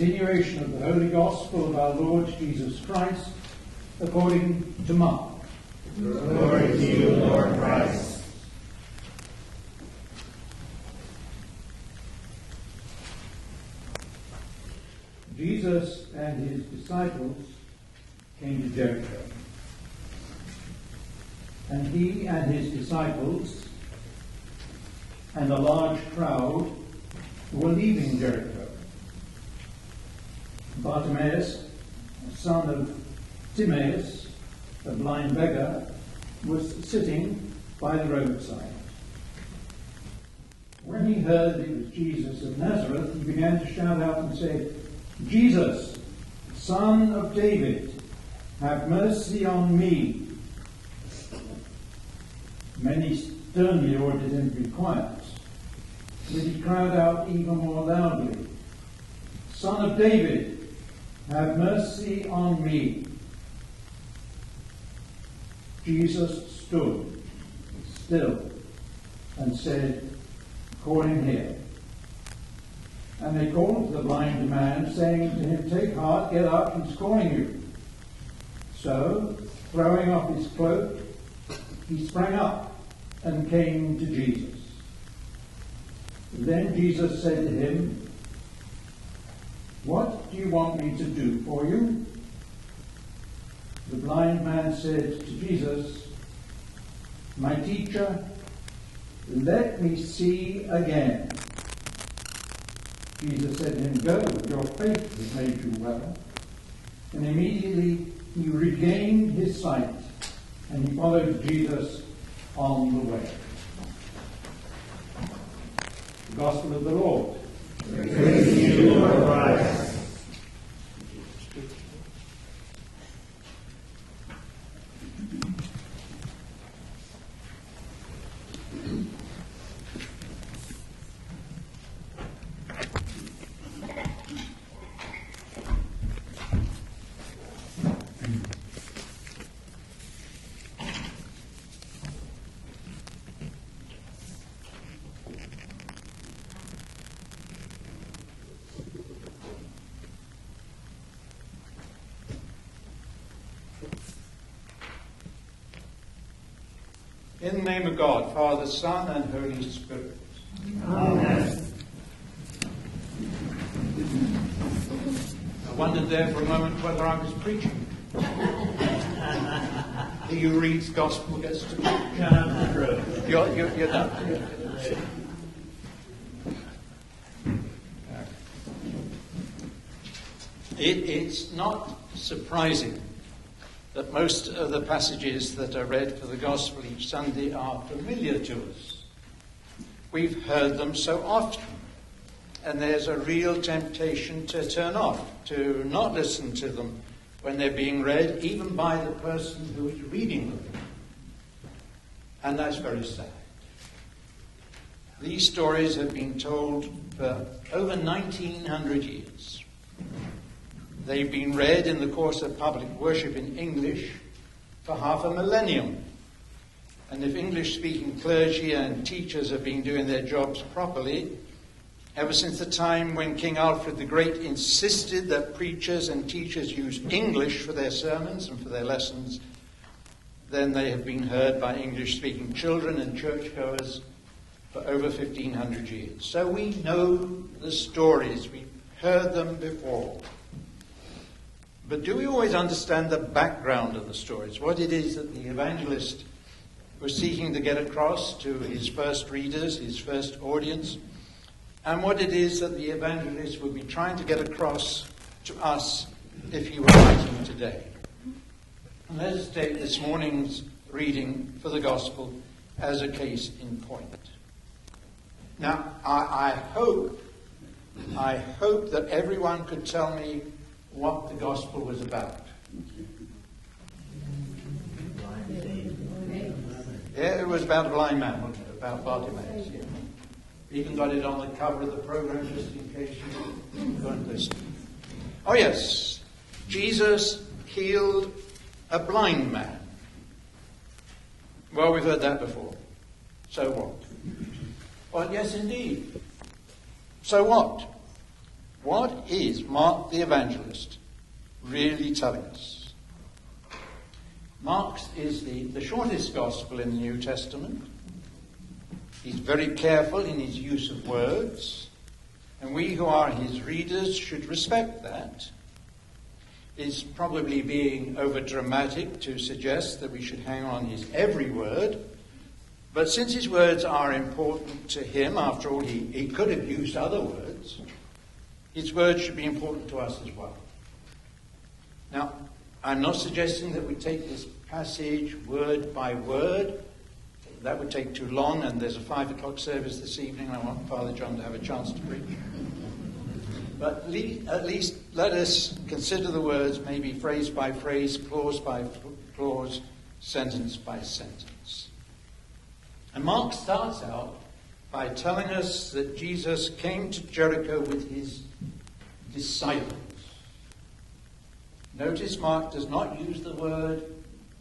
continuation of the Holy Gospel of our Lord Jesus Christ according to Mark. Glory to you, Lord Christ. Jesus and his disciples came to Jericho. And he and his disciples and a large crowd were leaving Jericho. Bartimaeus, son of Timaeus, a blind beggar, was sitting by the roadside. When he heard it was Jesus of Nazareth, he began to shout out and say, "Jesus, Son of David, have mercy on me." Many sternly ordered him to be quiet, but he cried out even more loudly, "Son of David, have mercy on me." Jesus stood still and said, "Call him here." And they called the blind man, saying to him, "Take heart, get up, he's calling you." So, throwing off his cloak, he sprang up and came to Jesus. Then Jesus said to him, "What do you want me to do for you?" The blind man said to Jesus, "My teacher, let me see again." Jesus said to him, "Go, your faith has made you well." And immediately he regained his sight, and he followed Jesus on the way. The Gospel of the Lord. Praise to you, Lord Christ. In the name of God, Father, Son, and Holy Spirit. Amen. I wondered there for a moment whether I was preaching. He who reads gospel gets to preach. You're done. It's not surprising that most of the passages that are read for the gospel each Sunday are familiar to us. We've heard them so often, and there's a real temptation to turn off, to not listen to them when they're being read, even by the person who is reading them. And that's very sad. These stories have been told for over 1900 years. They've been read in the course of public worship in English for half a millennium. And if English-speaking clergy and teachers have been doing their jobs properly, ever since the time when King Alfred the Great insisted that preachers and teachers use English for their sermons and for their lessons, then they have been heard by English-speaking children and churchgoers for over 1,500 years. So we know the stories. We've heard them before. But do we always understand the background of the stories? What it is that the evangelist was seeking to get across to his first readers, his first audience, and what it is that the evangelist would be trying to get across to us if he were writing today. And let us take this morning's reading for the gospel as a case in point. Now, I hope that everyone could tell me what the gospel was about. Yeah, it was about a blind man, wasn't it? About Bartimaeus. Yeah. Even got it on the cover of the program just in case you weren't listening. Oh yes, Jesus healed a blind man. Well, we've heard that before. So what? Well, yes, indeed. So what? What is Mark the evangelist really telling us? Mark's is the shortest gospel in the New Testament. He's very careful in his use of words, and we who are his readers should respect that. It's probably being over-dramatic to suggest that we should hang on his every word, but since his words are important to him, after all, he could have used other words, his words should be important to us as well. Now, I'm not suggesting that we take this passage word by word. That would take too long, and there's a 5 o'clock service this evening. I want Father John to have a chance to preach. But at least let us consider the words, maybe phrase by phrase, clause by clause, sentence by sentence. And Mark starts out by telling us that Jesus came to Jericho with his disciples. Notice Mark does not use the word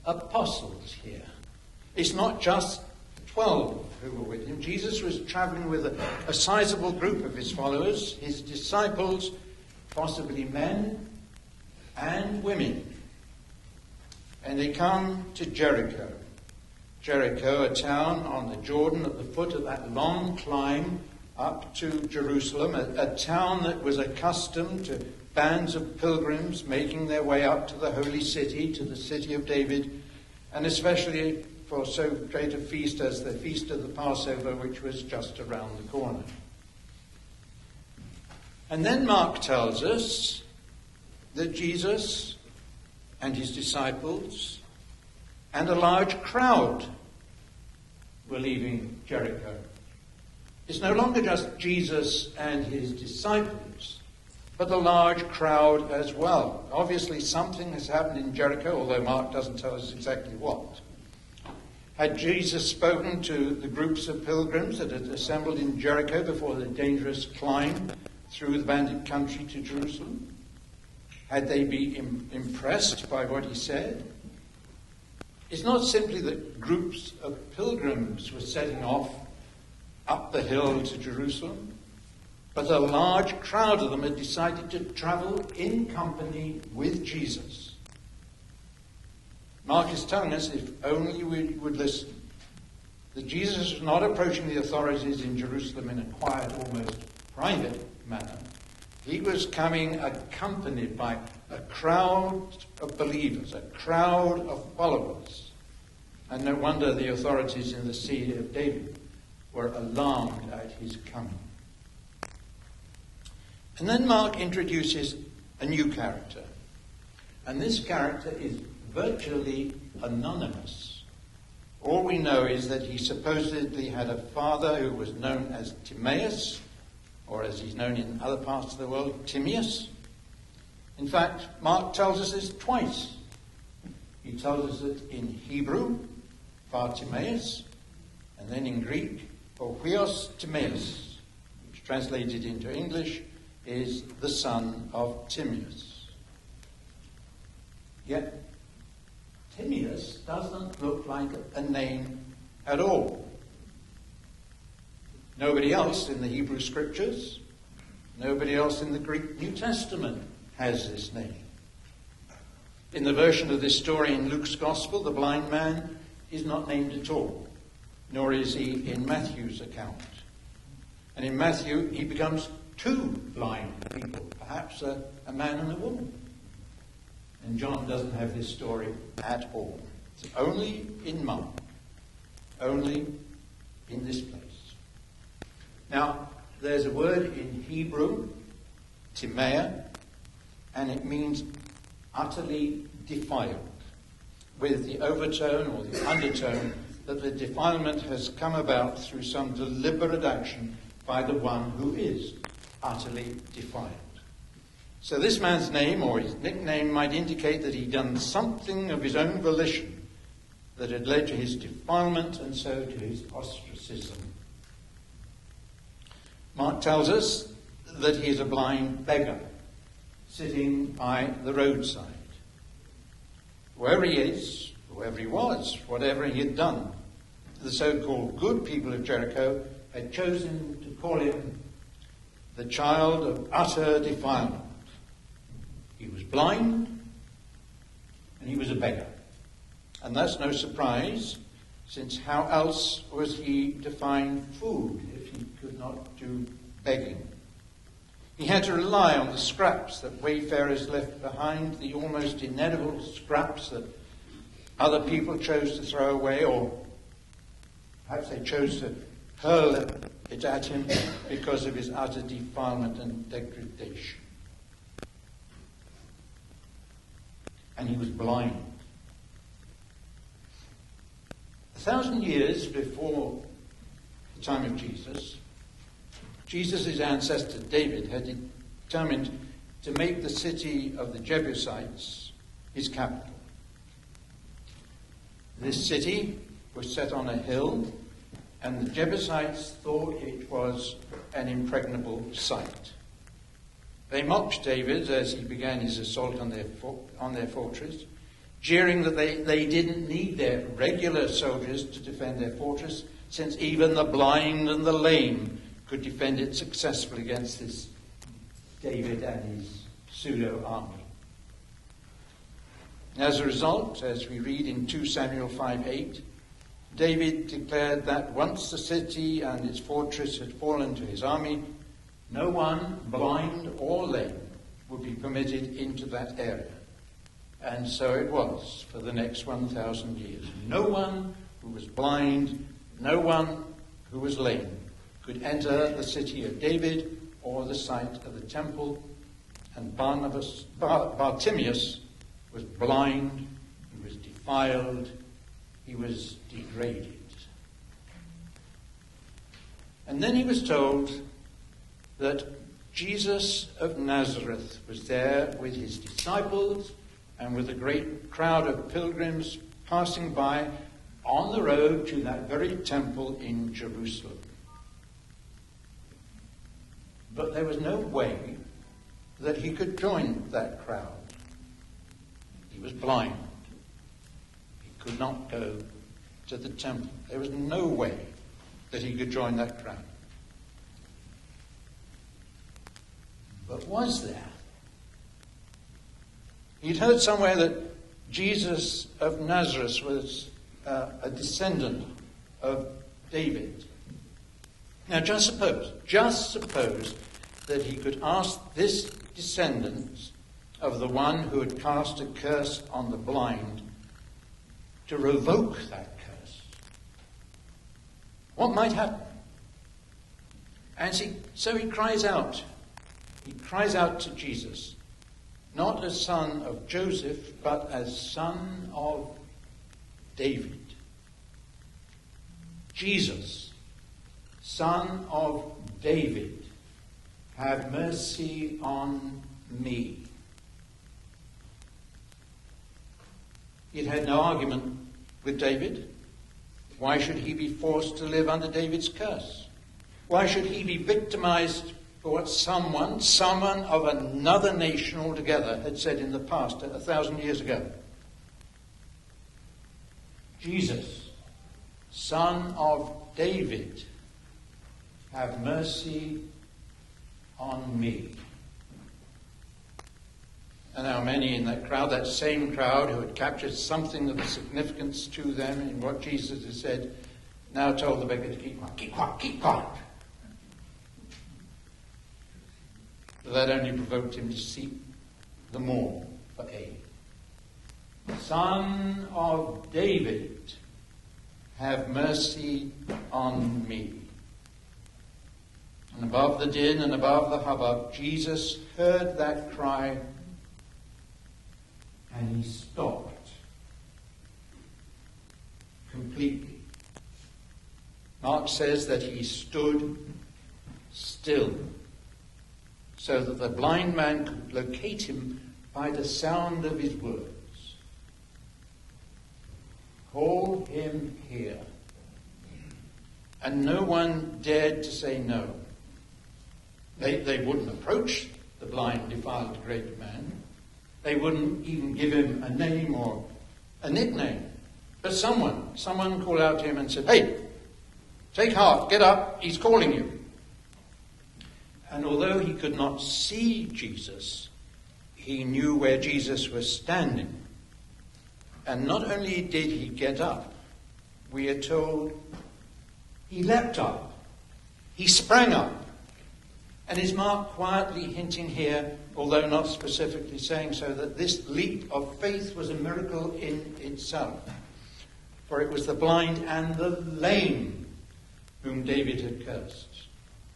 apostles here. It's not just 12 who were with him. Jesus was traveling with a sizable group of his followers, his disciples, possibly men and women. And they come to Jericho. Jericho, a town on the Jordan at the foot of that long climb up to Jerusalem, a town that was accustomed to bands of pilgrims making their way up to the holy city, to the city of David, and especially for so great a feast as the feast of the Passover, which was just around the corner. And then Mark tells us that Jesus and his disciples and a large crowd were leaving Jericho. It's no longer just Jesus and his disciples, but a large crowd as well. Obviously something has happened in Jericho, although Mark doesn't tell us exactly what. Had Jesus spoken to the groups of pilgrims that had assembled in Jericho before the dangerous climb through the bandit country to Jerusalem? Had they been impressed by what he said? It's not simply that groups of pilgrims were setting off up the hill to Jerusalem, but a large crowd of them had decided to travel in company with Jesus. Mark is telling us, if only we would listen, that Jesus was not approaching the authorities in Jerusalem in a quiet, almost private manner. He was coming accompanied by a crowd of believers, a crowd of followers. And no wonder the authorities in the city of David were alarmed at his coming. And then Mark introduces a new character. And this character is virtually anonymous. All we know is that he supposedly had a father who was known as Timaeus, or as he's known in other parts of the world, Timaeus. In fact, Mark tells us this twice. He tells us it in Hebrew, Timaeus, and then in Greek, Huios Timaeus, which translated into English is the son of Timaeus. Yet, Timaeus doesn't look like a name at all. Nobody else in the Hebrew Scriptures, nobody else in the Greek New Testament has this name. In the version of this story in Luke's Gospel, the blind man is not named at all, nor is he in Matthew's account. And in Matthew, he becomes two blind people, perhaps a man and a woman. And John doesn't have this story at all. It's only in Mark, only in this place. Now, there's a word in Hebrew, timea, and it means utterly defiled, with the overtone or the undertone that the defilement has come about through some deliberate action by the one who is utterly defiled. So this man's name or his nickname might indicate that he'd done something of his own volition that had led to his defilement and so to his ostracism. Mark tells us that he is a blind beggar sitting by the roadside. Whoever he is, whoever he was, whatever he had done, the so-called good people of Jericho had chosen to call him the child of utter defilement. He was blind and he was a beggar. And that's no surprise, since how else was he to find food if he could not do begging? He had to rely on the scraps that wayfarers left behind, the almost inedible scraps that other people chose to throw away, or perhaps they chose to hurl it at him because of his utter defilement and degradation. And he was blind. 1,000 years before the time of Jesus, Jesus' ancestor David had determined to make the city of the Jebusites his capital. This city was set on a hill, and the Jebusites thought it was an impregnable site. They mocked David as he began his assault on their fortress, jeering that they didn't need their regular soldiers to defend their fortress, since even the blind and the lame could defend it successfully against this David and his pseudo-army. As a result, as we read in 2 Samuel 5:8, David declared that once the city and its fortress had fallen to his army, no one, blind or lame, would be permitted into that area. And so it was for the next 1,000 years. No one who was blind, no one who was lame could enter the city of David or the site of the temple. And Bartimaeus was blind, he was defiled, he was degraded. And then he was told that Jesus of Nazareth was there with his disciples and with a great crowd of pilgrims passing by on the road to that very temple in Jerusalem. But there was no way that he could join that crowd. He was blind. He could not go to the temple. There was no way that he could join that crowd. But was there? He'd heard somewhere that Jesus of Nazareth was a descendant of David. Now just suppose that he could ask this descendant of the one who had cast a curse on the blind to revoke that curse. What might happen? And so he cries out. He cries out to Jesus, not as son of Joseph, but as son of David. Jesus, son of David, have mercy on me. He'd had no argument with David. Why should he be forced to live under David's curse? Why should he be victimized for what someone of another nation altogether had said in the past, 1,000 years ago? Jesus, son of David, have mercy on me. And how many in that crowd, that same crowd who had captured something of significance to them in what Jesus had said, now told the beggar to keep quiet, keep quiet, keep quiet. But that only provoked him to seek the more for aid. Son of David, have mercy on me. And above the din and above the hubbub, Jesus heard that cry, and he stopped completely. Mark says that he stood still, so that the blind man could locate him by the sound of his words. Call him here. And no one dared to say no. They wouldn't approach the blind, defiled, degraded man. They wouldn't even give him a name or a nickname. But someone called out to him and said, "Hey, take heart, get up, he's calling you." And although he could not see Jesus, he knew where Jesus was standing. And not only did he get up, we are told he leapt up. He sprang up. And is Mark quietly hinting here, although not specifically saying so, that this leap of faith was a miracle in itself. For it was the blind and the lame whom David had cursed.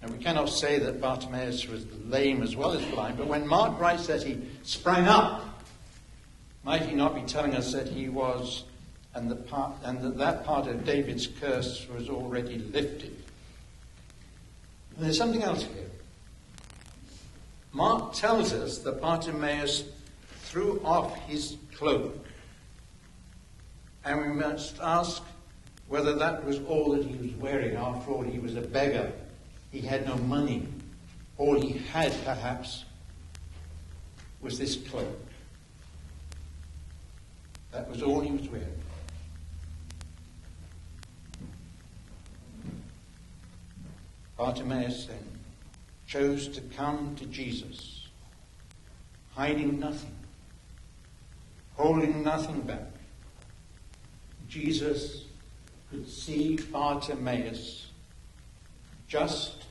And we cannot say that Bartimaeus was lame as well as blind, but when Mark writes that he sprang up, might he not be telling us that he was, and that part of David's curse was already lifted? And there's something else here. Mark tells us that Bartimaeus threw off his cloak. And we must ask whether that was all that he was wearing. After all, he was a beggar. He had no money. All he had, perhaps, was this cloak. That was all he was wearing. Bartimaeus then chose to come to Jesus, hiding nothing, holding nothing back. Jesus could see Bartimaeus just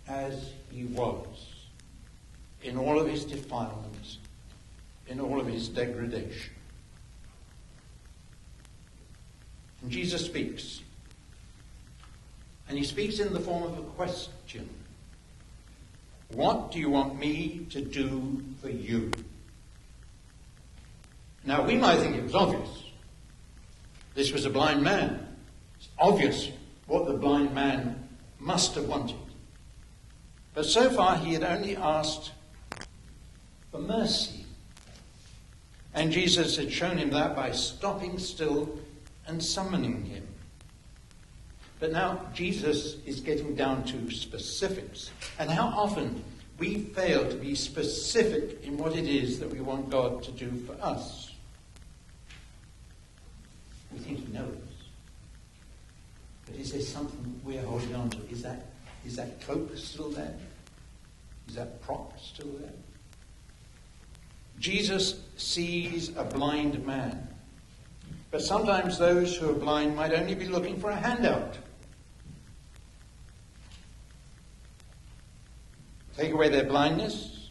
as he was, in all of his defilements, in all of his degradation. And Jesus speaks. And he speaks in the form of a question. What do you want me to do for you? Now, we might think it was obvious. This was a blind man. It's obvious what the blind man must have wanted. But so far he had only asked for mercy. And Jesus had shown him that by stopping still and summoning him. But now Jesus is getting down to specifics. And how often we fail to be specific in what it is that we want God to do for us. We think he knows. But is there something we're holding on to? Is that cloak still there? Is that prop still there? Jesus sees a blind man. But sometimes those who are blind might only be looking for a handout. Take away their blindness,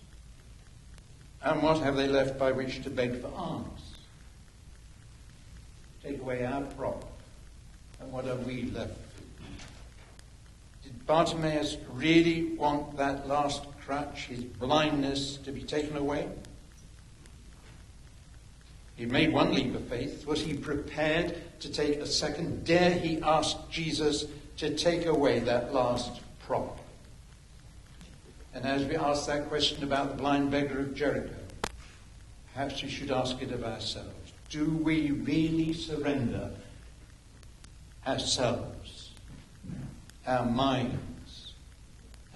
and what have they left by which to beg for alms? Take away our prop, and what are we left with? Did Bartimaeus really want that last crutch, his blindness, to be taken away? He made one leap of faith. Was he prepared to take a second? Dare he ask Jesus to take away that last prop? And as we ask that question about the blind beggar of Jericho, perhaps we should ask it of ourselves. Do we really surrender ourselves, our minds,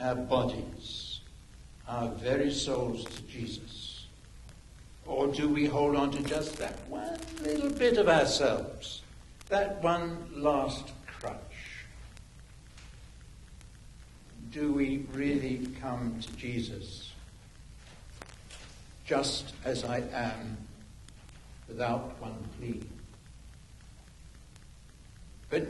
our bodies, our very souls to Jesus? Or do we hold on to just that one little bit of ourselves, that one last crutch? Do we really come to Jesus just as I am, without one plea? But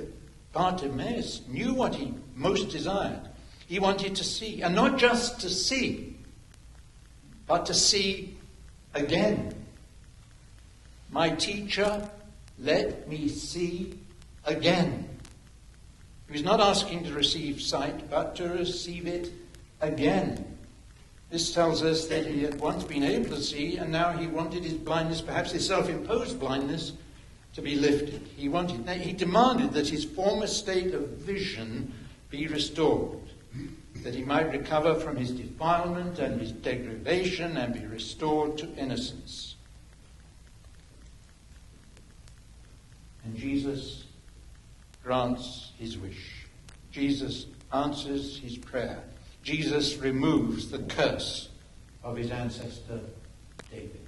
Bartimaeus knew what he most desired. He wanted to see, and not just to see, but to see again. My teacher, let me see again. He was not asking to receive sight, but to receive it again. This tells us that he had once been able to see, and now he wanted his blindness, perhaps his self-imposed blindness, to be lifted. He demanded that his former state of vision be restored, that he might recover from his defilement and his degradation and be restored to innocence. And Jesus grants his wish. Jesus answers his prayer. Jesus removes the curse of his ancestor David.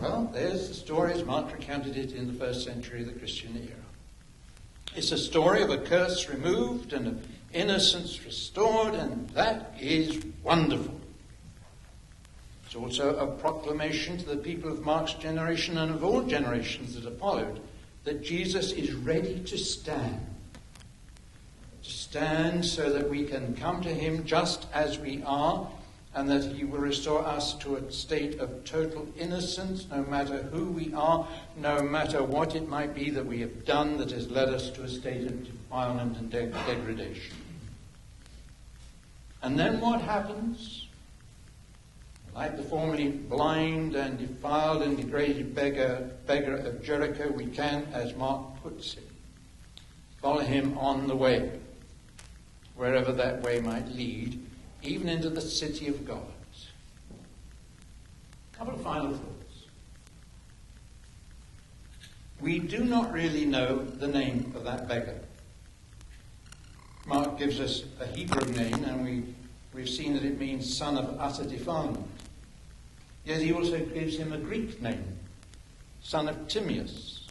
Well, there's the story as Mark recounted it in the first century of the Christian era. It's a story of a curse removed and of innocence restored, and that is wonderful. It's also a proclamation to the people of Mark's generation and of all generations that have followed that Jesus is ready to stand. To stand so that we can come to him just as we are, and that he will restore us to a state of total innocence, no matter who we are, no matter what it might be that we have done that has led us to a state of defilement and degradation. And then what happens? Like the formerly blind and defiled and degraded beggar of Jericho, we can, as Mark puts it, follow him on the way, wherever that way might lead, even into the city of God. A couple of final thoughts. We do not really know the name of that beggar. Mark gives us a Hebrew name, and we've seen that it means son of utter defilement. Yet he also gives him a Greek name, son of Timaeus.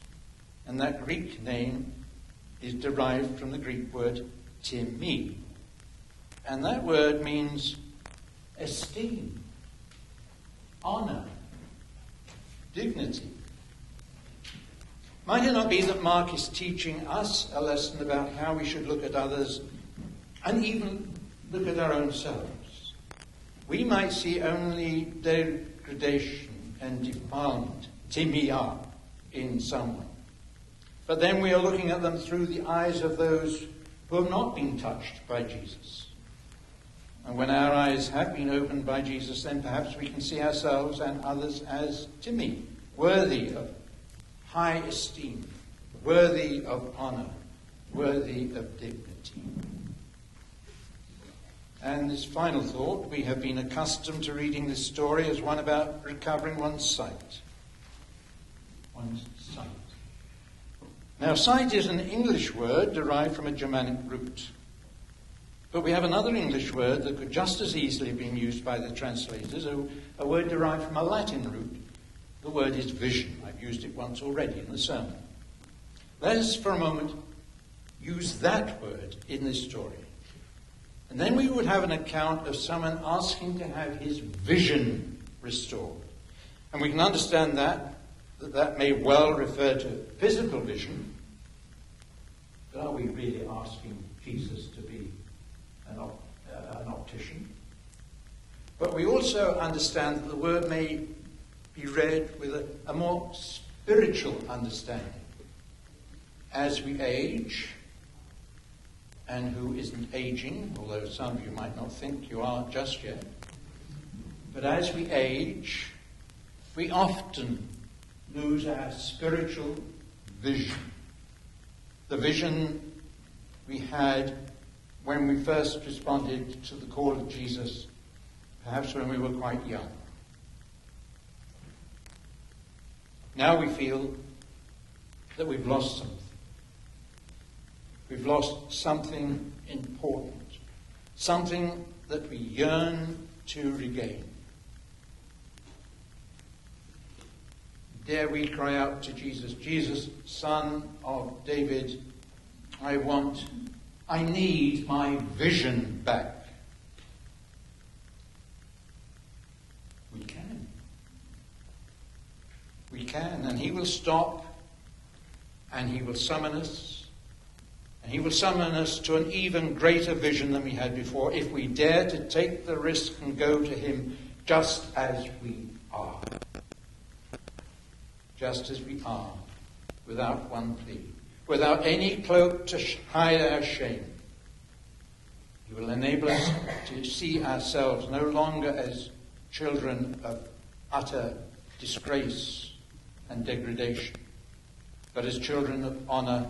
And that Greek name is derived from the Greek word timi. And that word means esteem, honor, dignity. Might it not be that Mark is teaching us a lesson about how we should look at others and even look at our own selves? We might see only degradation and defilement, timia, in someone. But then we are looking at them through the eyes of those who have not been touched by Jesus. And when our eyes have been opened by Jesus, then perhaps we can see ourselves and others as timid, worthy of high esteem, worthy of honor, worthy of dignity. And this final thought, we have been accustomed to reading this story as one about recovering one's sight. One's sight. Now, sight is an English word derived from a Germanic root. But we have another English word that could just as easily have been used by the translators, a word derived from a Latin root. The word is vision. I've used it once already in the sermon. Let us for a moment use that word in this story. And then we would have an account of someone asking to have his vision restored. And we can understand that may well refer to physical vision. But are we really asking Jesus to be an optician? But we also understand that the word may be read with a more spiritual understanding. As we age, and who isn't aging, although some of you might not think you are just yet, but as we age, we often lose our spiritual vision. The vision we had when we first responded to the call of Jesus, perhaps when we were quite young. Now we feel that we've lost something. We've lost something important, something that we yearn to regain. Dare we cry out to Jesus, Jesus, Son of David, I need my vision back. We can. We can, and he will stop, and he will summon us, and he will summon us to an even greater vision than we had before, if we dare to take the risk and go to him just as we are. Just as we are, without one plea, without any cloak to hide our shame. He will enable us to see ourselves no longer as children of utter disgrace and degradation, but as children of honor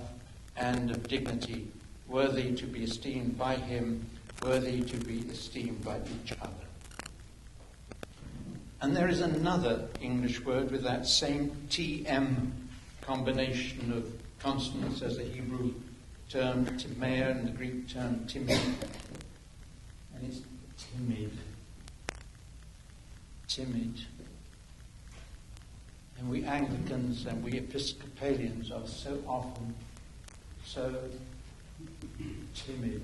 and of dignity, worthy to be esteemed by him, worthy to be esteemed by each other. And there is another English word with that same TM combination of consonants as the Hebrew term timea and the Greek term timid. And it's timid. Timid. And we Anglicans and we Episcopalians are so often so timid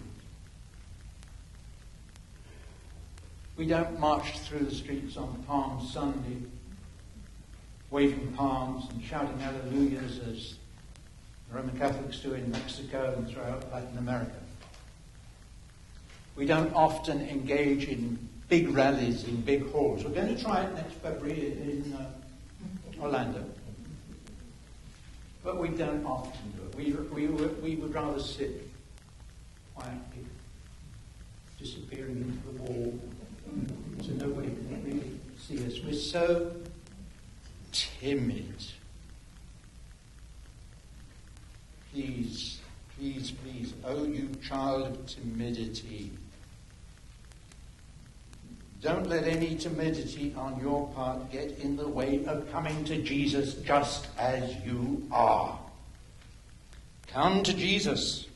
We don't march through the streets on Palm Sunday, waving palms and shouting hallelujahs as the Roman Catholics do in Mexico and throughout Latin America. We don't often engage in big rallies in big halls. We're going to try it next February in Orlando. But we don't often do it. We would rather sit quietly, disappearing into the wall, so nobody can really see us. We're so timid. Please, please, please, oh you child of timidity, don't let any timidity on your part get in the way of coming to Jesus just as you are. Come to Jesus.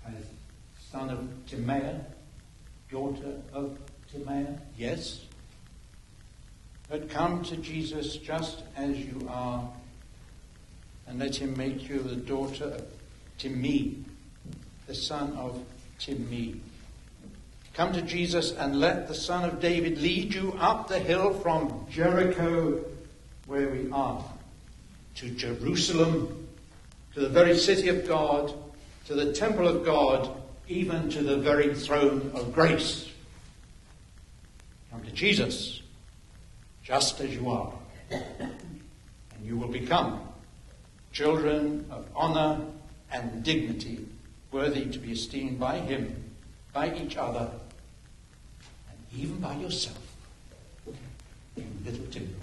As son of Timaeus, daughter of Timaeus, yes. But come to Jesus just as you are, and let him make you the daughter of Timei, the son of Timei. Come to Jesus and let the Son of David lead you up the hill from Jericho, where we are, to Jerusalem, to the very city of God, to the temple of God, even to the very throne of grace. Come to Jesus, just as you are, and you will become children of honor and dignity, worthy to be esteemed by him, by each other, and even by yourself, you little Timothy.